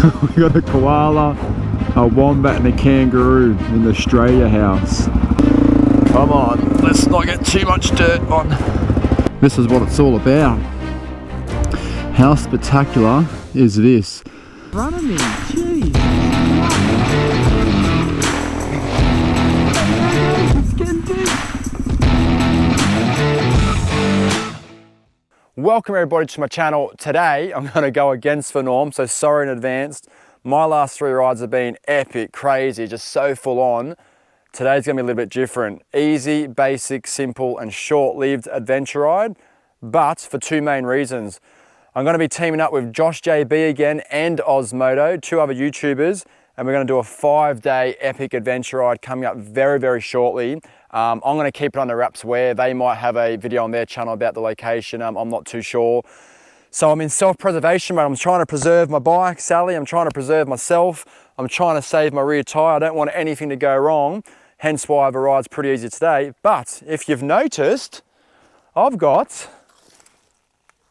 We got a koala, a wombat and a kangaroo in the Australia house. Come on, let's not get too much dirt on. This is what it's all about. How spectacular is this? Run at me, jeez. It's getting deep. Welcome everybody to my channel. Today I'm going to go against the norm, so sorry in advance. My last 3 rides have been epic, crazy, just so full on. Today's going to be a little bit different. Easy, basic, simple and short-lived adventure ride, but for 2 main reasons. I'm going to be teaming up with Josh JB again and Osmodo, 2 other YouTubers, and we're going to do a 5-day epic adventure ride coming up very, very shortly. I'm going to keep it under wraps where they might have a video on their channel about the location. I'm not too sure. So I'm in self-preservation mode. I'm trying to preserve my bike, Sally. I'm trying to preserve myself. I'm trying to save my rear tyre. I don't want anything to go wrong. Hence why the ride's pretty easy today. But if you've noticed, I've got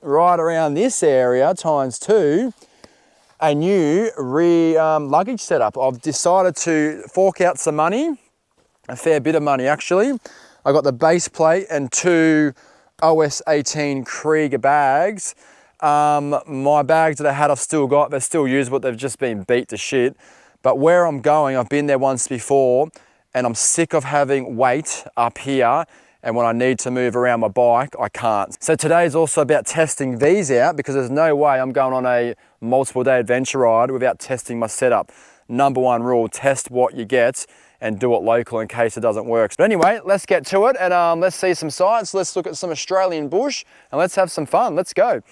right around this area ×2 a new rear luggage setup. I've decided to fork out some money. A fair bit of money actually. I got the base plate and 2 OS 18 Kriega bags. My bags that I had I've still got, they're still usable, they've just been beat to shit. But where I'm going, I've been there once before and I'm sick of having weight up here, and when I need to move around my bike, I can't. So today is also about testing these out because there's no way I'm going on a multiple day adventure ride without testing my setup. Number 1 rule, test what you get and do it local in case it doesn't work. But anyway, let's get to it and let's see some sights. Let's look at some Australian bush and let's have some fun. Let's go.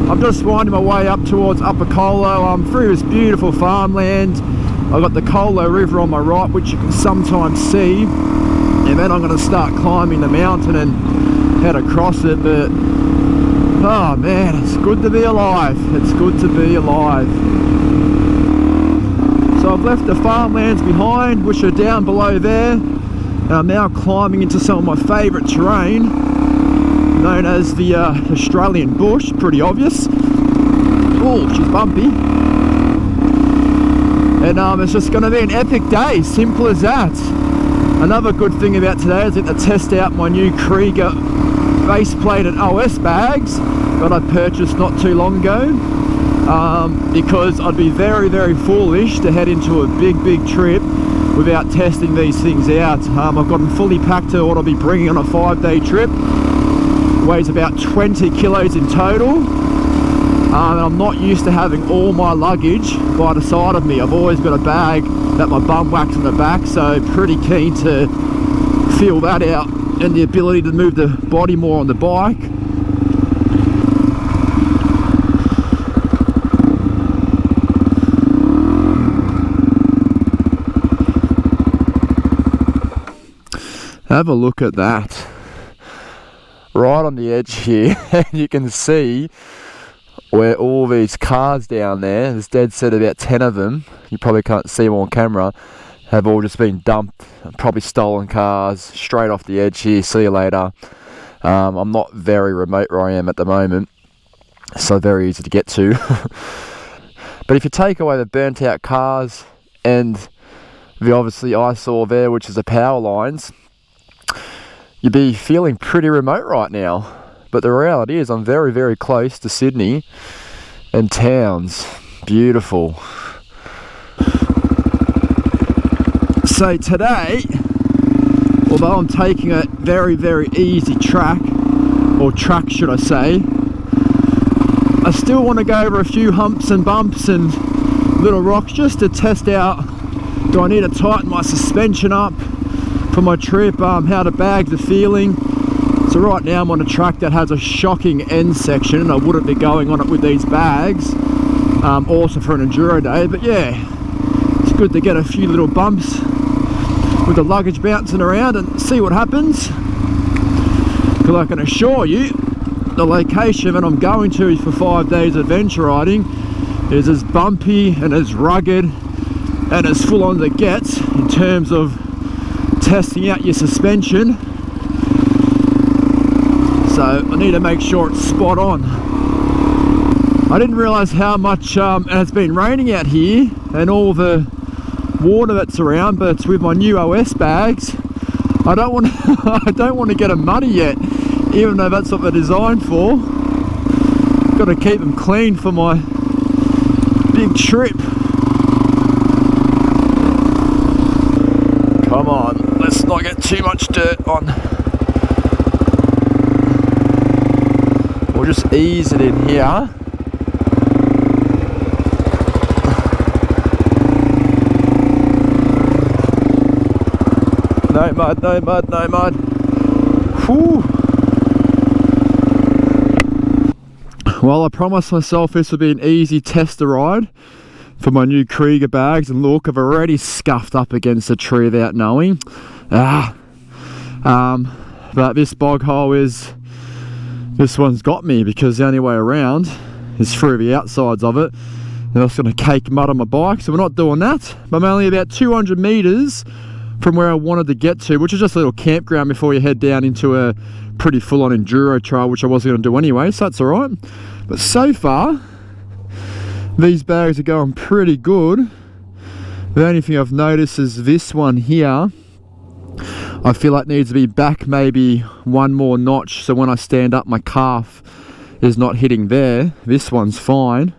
I'm just winding my way up towards Upper Colo. I'm through this beautiful farmland. I've got the Colo River on my right, which you can sometimes see. And then I'm going to start climbing the mountain and head across it. But, oh man, it's good to be alive. It's good to be alive. So I've left the farmlands behind, which are down below there. And I'm now climbing into some of my favourite terrain, known as the Australian bush. Pretty obvious. Oh, she's bumpy. And it's just going to be an epic day, simple as that. Another good thing about today is I get to test out my new Kriega base plate and OS bags that I purchased not too long ago, because I'd be very, very foolish to head into a big trip without testing these things out. I've got them fully packed to what I'll be bringing on a 5-day trip. Weighs about 20 kilos in total. And I'm not used to having all my luggage by the side of me. I've always got a bag that my bum whacks on the back, so pretty keen to feel that out and the ability to move the body more on the bike. Have a look at that. Right on the edge here, you can see where all these cars down there, there's dead set about 10 of them, you probably can't see them on camera, have all just been dumped, probably stolen cars, straight off the edge here, see you later. I'm not very remote where I am at the moment, so very easy to get to. But if you take away the burnt out cars and the obviously eyesore there, which is the power lines, you'd be feeling pretty remote right now. But the reality is I'm very, very close to Sydney and towns. Beautiful. So today, although I'm taking a very, very easy track, or track should I say, I still want to go over a few humps and bumps and little rocks just to test out, do I need to tighten my suspension up for my trip, how the bags are feeling. So right now I'm on a track that has a shocking end section and I wouldn't be going on it with these bags, also for an enduro day. But yeah, it's good to get a few little bumps with the luggage bouncing around and see what happens. Because I can assure you, the location that I'm going to for 5 days adventure riding is as bumpy and as rugged and as full on as it gets in terms of testing out your suspension. So I need to make sure it's spot on. I didn't realise how much, and it's been raining out here and all the water that's around, but with my new OS bags, I don't want I don't want to get them muddy yet, even though that's what they're designed for. Got to keep them clean for my big trip. Come on, let's not get too much dirt on. We'll just ease it in here. No mud, no mud, no mud. Whew. Well, I promised myself this would be an easy tester ride for my new Kriega bags, and look, I've already scuffed up against a tree without knowing. But this bog hole this one's got me, because the only way around is through the outsides of it. And that's going to cake mud on my bike, so we're not doing that. I'm only about 200 meters from where I wanted to get to, which is just a little campground before you head down into a pretty full-on enduro trail, which I wasn't going to do anyway, so that's alright. But so far, these bags are going pretty good. The only thing I've noticed is this one here, I feel like needs to be back maybe one more notch, so when I stand up my calf is not hitting there. This one's fine.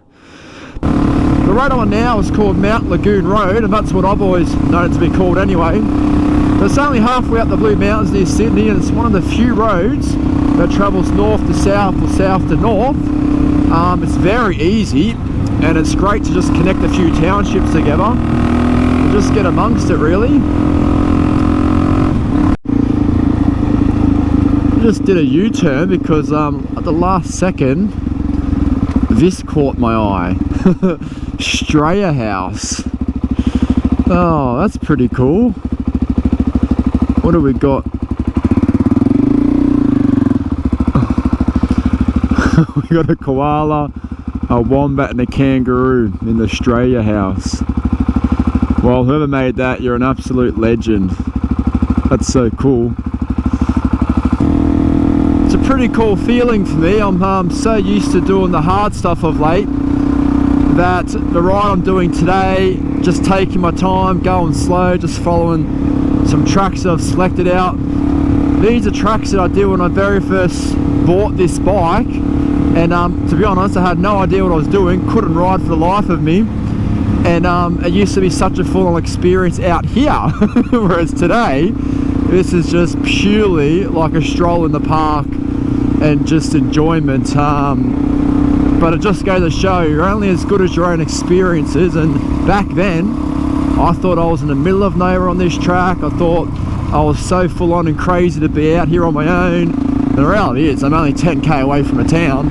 The road I'm on now is called Mount Lagoon Road, and that's what I've always known it to be called anyway. But it's only halfway up the Blue Mountains near Sydney, and it's one of the few roads that travels north to south or south to north. It's very easy, and it's great to just connect a few townships together and just get amongst it, really. I just did a U-turn because at the last second this caught my eye. Straya House. Oh, that's pretty cool. What do we got? We got a koala, a wombat and a kangaroo in the Straya House. Well, whoever made that, you're an absolute legend. That's so cool. It's a pretty cool feeling for me. I'm so used to doing the hard stuff of late that the ride I'm doing today, just taking my time, going slow, just following some tracks that I've selected out. These are tracks that I did when I very first bought this bike, and to be honest, I had no idea what I was doing, couldn't ride for the life of me, and it used to be such a full-on experience out here, whereas today this is just purely like a stroll in the park and just enjoyment. But it just goes to show you're only as good as your own experiences, and back then I thought I was in the middle of nowhere on this track. I thought I was so full on and crazy to be out here on my own. The reality is I'm only 10k away from a town.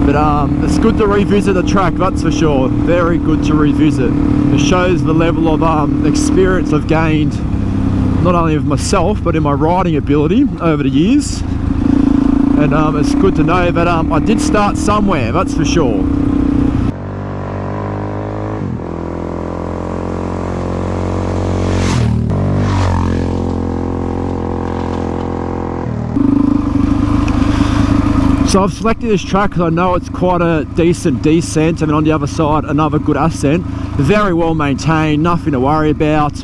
But it's good to revisit the track, that's for sure. Very good to revisit. It shows the level of experience I've gained, not only of myself but in my riding ability over the years. And it's good to know that I did start somewhere, that's for sure. So I've selected this track because I know it's quite a decent descent, and then on the other side another good ascent. Very well maintained, nothing to worry about,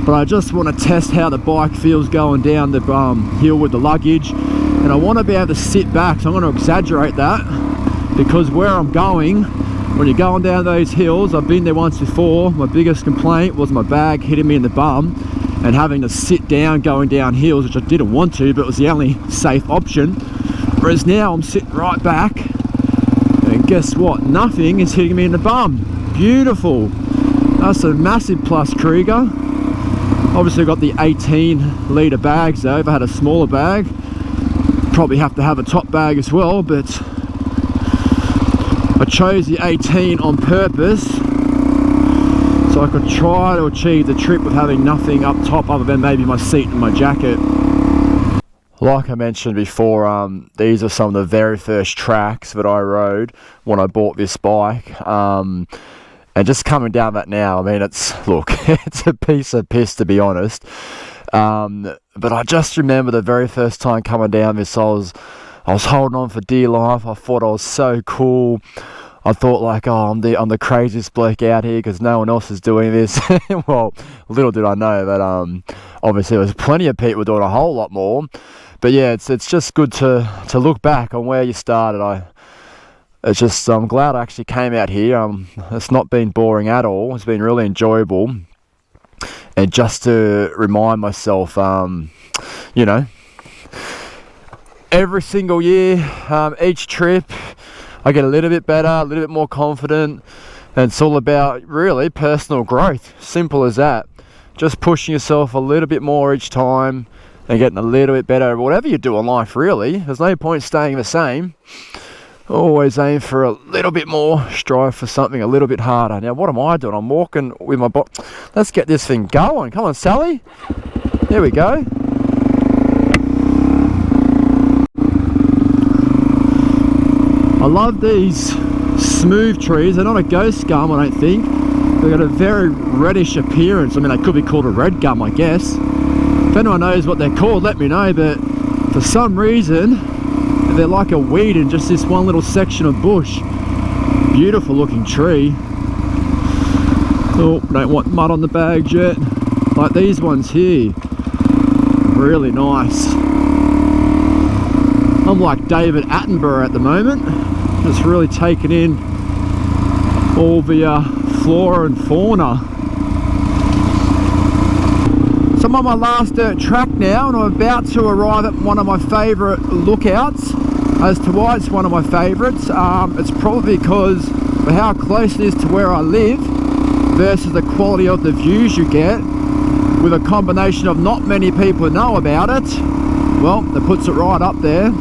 but I just want to test how the bike feels going down the hill with the luggage, and I want to be able to sit back, so I'm going to exaggerate that, because where I'm going, when you're going down those hills, I've been there once before, my biggest complaint was my bag hitting me in the bum and having to sit down going down hills, which I didn't want to, but it was the only safe option. Whereas now I'm sitting right back, and guess what? Nothing is hitting me in the bum. Beautiful. That's a massive plus, Kriega. Obviously got the 18 litre bags though. If I had a smaller bag, probably have to have a top bag as well, but I chose the 18 on purpose so I could try to achieve the trip with having nothing up top other than maybe my seat and my jacket. Like I mentioned before, these are some of the very first tracks that I rode when I bought this bike. And just coming down that now, I mean, look, it's a piece of piss, to be honest. But I just remember the very first time coming down this, I was holding on for dear life. I thought I was so cool. I thought like, oh, I'm the craziest bloke out here because no one else is doing this. Well, little did I know that obviously there was plenty of people doing a whole lot more. But yeah, it's just good to look back on where you started. I'm glad I actually came out here. It's not been boring at all. It's been really enjoyable. And just to remind myself, you know, every single year, each trip, I get a little bit better, a little bit more confident. And it's all about really personal growth. Simple as that. Just pushing yourself a little bit more each time and getting a little bit better. Whatever you do in life, really. There's no point staying the same. Always aim for a little bit more. Strive for something a little bit harder. Now, what am I doing? I'm walking with my body. Let's get this thing going. Come on, Sally. There we go. I love these smooth trees. They're not a ghost gum, I don't think. They've got a very reddish appearance. I mean, they could be called a red gum, I guess. If anyone knows what they're called, let me know. But for some reason, they're like a weed in just this one little section of bush. Beautiful looking tree. Oh, don't want mud on the bags yet. Like these ones here. Really nice. I'm like David Attenborough at the moment. Just really taking in all the flora and fauna. So I'm on my last dirt track now, and I'm about to arrive at one of my favourite lookouts. As to why it's one of my favourites, it's probably because of how close it is to where I live versus the quality of the views you get, with a combination of not many people know about it. Well, that puts it right up there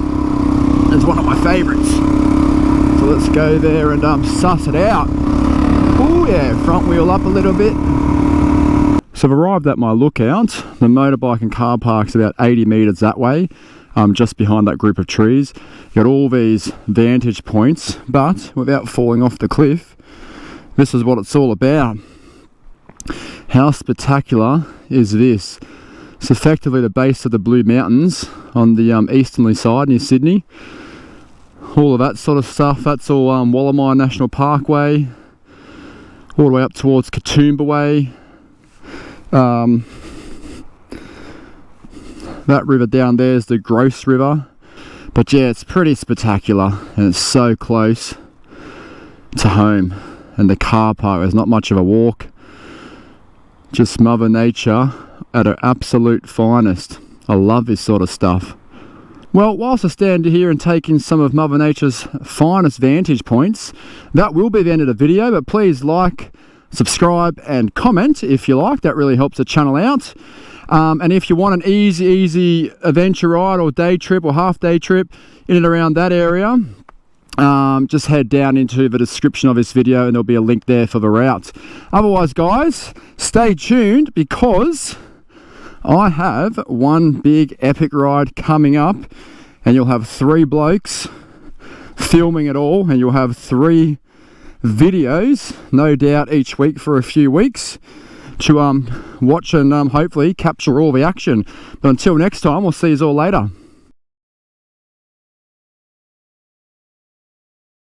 as one of my favourites. So let's go there and suss it out. Oh yeah, front wheel up a little bit. So I've arrived at my lookout. The motorbike and car park's about 80 metres that way, just behind that group of trees. You got all these vantage points, but without falling off the cliff, this is what it's all about. How spectacular is this? It's effectively the base of the Blue Mountains on the easterly side near Sydney. All of that sort of stuff, that's all Wallamine National Parkway, all the way up towards Katoomba Way. That river down there is the Gross River. But yeah, it's pretty spectacular, and it's so close to home. And the car park is not much of a walk. Just Mother Nature at her absolute finest. I love this sort of stuff. Well, whilst I stand here and take in some of Mother Nature's finest vantage points, that will be the end of the video. But please like, subscribe and comment if you like. That really helps the channel out. And if you want an easy adventure ride or day trip or half day trip in and around that area, just head down into the description of this video and there'll be a link there for the route. Otherwise, guys, stay tuned because I have one big epic ride coming up, and you'll have 3 blokes filming it all, and you'll have 3 videos, no doubt, each week for a few weeks to watch and hopefully capture all the action. But until next time, we'll see you all later.